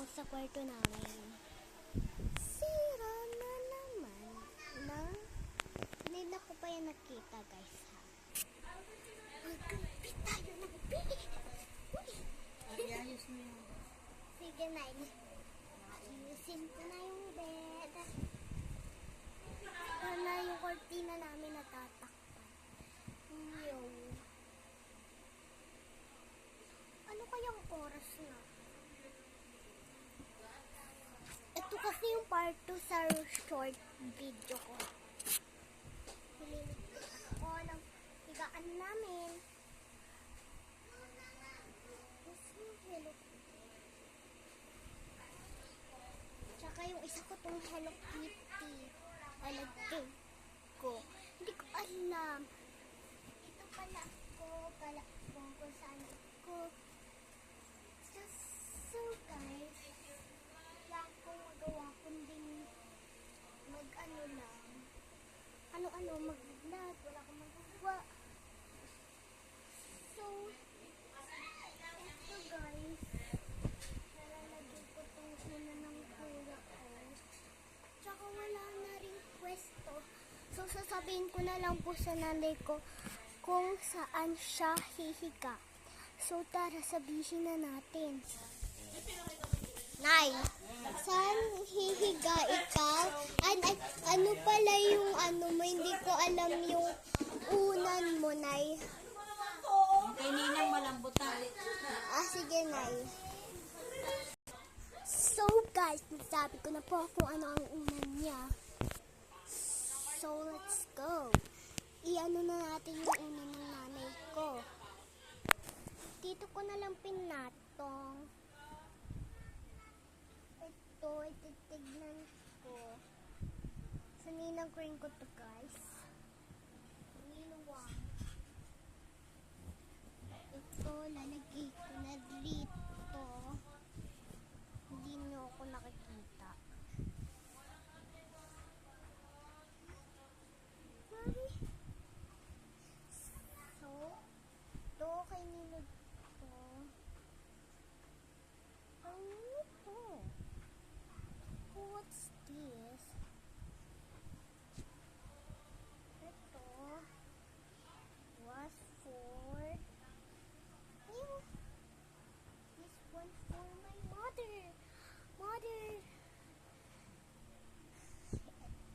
sa kwarto namin. Sira na naman na hindi na ko pa yan nakita, guys, ha. Magkapit tayo ng bed. Ayos mo yun. Sige, Nay. Ayusin ko na yung bed. Wala yung kortina namin natatakpan. Yo. Ano kayang oras na? Ito kasi yung part 2 sa short video ko. Nililigtas ako ng higaan namin. Hello. Tsaka yung isa ko tong Hello Kitty. Alagay ko. Hindi ko alam. Ito pala kung saan ko. So guys, wala akong magawa kundi mag-ano lang. Ano-ano, mag-vlog. Wala akong magawa. So, ito guys, nalalagay ko itong una ng kuya ko. Tsaka wala na rin pwesto. So, sasabihin ko na lang po sa nanay ko kung saan siya hihiga. So, tara, sabihin na natin. Nay, saan hihiga ikaw? Ano pala yung ano mo? Hindi ko alam yung unan mo, Nay. Kay Ninang malambutan. Sige, Nay. So, guys, nasabi ko na po kung ano ang unan niya. So, let's go. I-ano na natin yung unan ng nanay ko. Dito ko na lang pinatong. Ito, ititignan ko. Sa ninang cream ko to, guys. Niluwang. Ito, lalagay ko na dito. Hindi nyo ako nakikita. Sorry. So, ito kay Nino to. Ano to? What's this? Ito was for this one for my mother. Mother.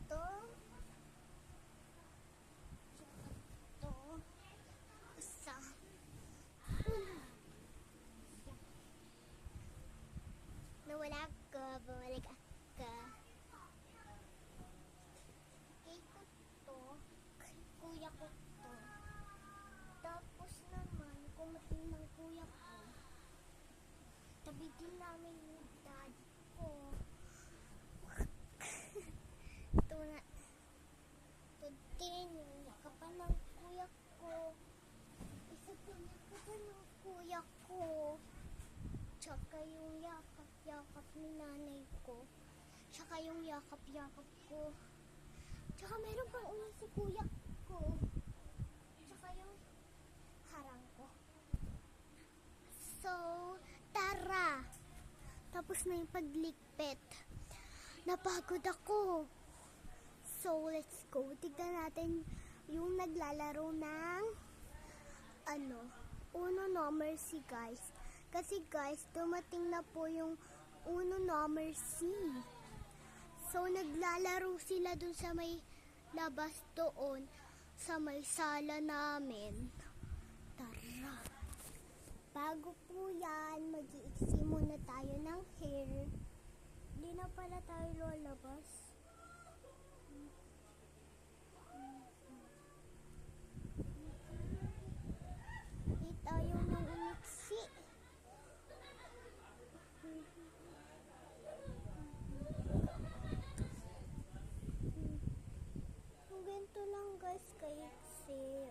Ito. Ito. Isa. Nawala ka. Bumalik ka. Kay ko to. Kay kuya ko to. Tapos naman, kumating ng kuya ko. Tabi din namin yung dad ko. Ito na. Ito din yung yakapan ng kuya ko. Isa din yakapan ng kuya ko. Tsaka yung yakap-yakap ni nanay ko. Tsaka yung yakap-yakap ko. Tsaka meron pang ulan si kuya ko. Tsaka yung harang ko. So, tara! Tapos na yung paglikpit. Napagod ako. So, let's go. Tignan natin yung naglalaro ng Uno No Mercy, guys. Kasi guys, dumating na po yung Uno No Mercy. So, naglalaro sila dun sa may labas doon, sa may sala namin. Tara! Bago po yan, mag-iiksi muna tayo ng hair. Hindi na pala tayo lalabas. Hindi tayo nang umiksi. Ganito lang guys, kaiksi.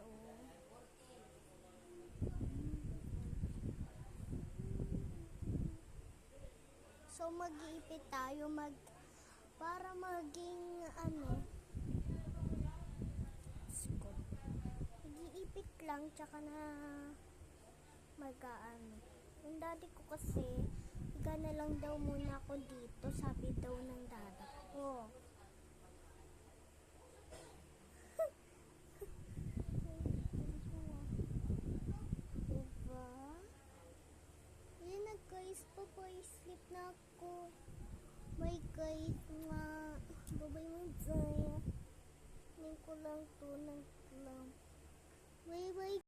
So, mag-iipit tayo para maging mag-iipit lang tsaka na yung daddy ko kasi ka na lang daw muna ako dito, sabi daw ng dada ko. Diba? Ayun na guys, sleep na ako. Bye guys, nga. Bye-bye mo dyan. Hindi ko lang to ng lang. Bye-bye.